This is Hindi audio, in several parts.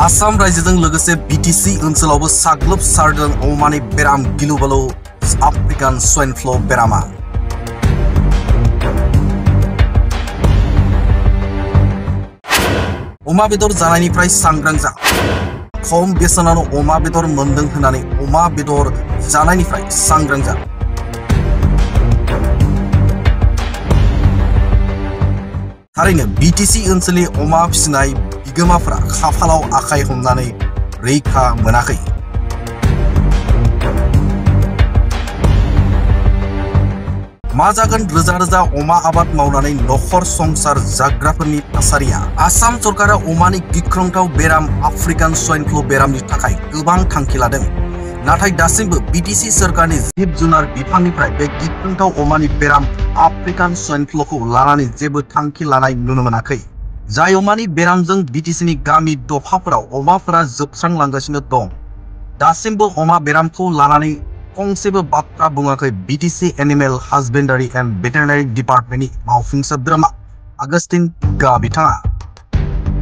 आसाम रायजोजों लोगोसे बीटीसी ओनसोलावबो साग्लोबसारदों अमानि बेराम गिलु-बालु आफ्रिकान स्वाइन फ्लू बेरामा। अमा बेदर जानायनिफ्राय सांग्रां जा। खम बेसेनावनो अमा बेदर मोनदों होननानै अमा बेदर जानायनिफ्राय सांग्रां जा। थारैनो बीटीसी ओनसोलनि अमा फिसिनाय बिगोमाफोरा खाफालाव आखाइ हमनानै रैखा मोनाखै। मा जागोन रोजा रोजा अमा आबाद मावनानै नखर संसार जाग्राफोरनि थासारिया? आसाम सरकारा अमानि गिख्रंथाव बेराम आफ्रिकान स्वाइन फ्लू बेरामनि थाखाय गोबां थांखि लादों, नाथाय दासिमबो बीटीसी सरकारनि जिब जुनार बिफाननिफ्राय बे गिख्रंथाव अमानि बेराम आफ्रिकान स्वाइन फ्लूखौ लानानै जेबो थांखि लानाय नुनो मोनाखै। जाय अमानि बेरामजों बीटीसीनि गामि दफाफोराव अमाफोरा जोबस्रांलांगासिनो दं, दासिमबो अमा बेरामखौ लानानै फंसेबो बाथ्रा बुङाखै बीटीसी एनिमेल हासबेन्डारि एन्ड भेटेरिनारि डिपार्टमेन्टनि मावफुं सोद्रोमा आगस्टिन गा बिथाङा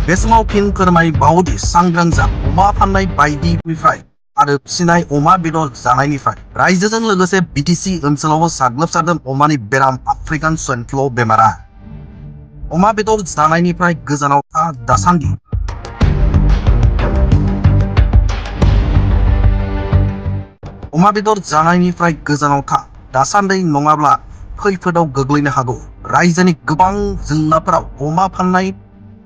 बे समाव फिन फोरमायबावोदि सांग्रां जा, अमा फाननाय बायदिनिफ्राय आरो फिसिनाय अमा बेदर जानायनिफ्राय। रायजोजों लोगोसे बीटीसी ओनसोलावबो साग्लोबसारदों अमानि बेराम आफ्रिकान स्वाइन फ्लू बेमारा। अमा बेदर जानायनिफ्राय गोजानाव था दासान्दि। अमा बेदर जानायनिफ्राय गोजानाव था दासान्दि, नङाब्ला खैफोदाव गोग्लैनो हागौ। रायजोनि गोबां जिल्लाफोराव अमा फाननाय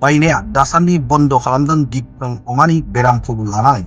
बायनाया दासान्दि बन्द खालामदों गिख्रं अमानि बेरामखौ लानानै।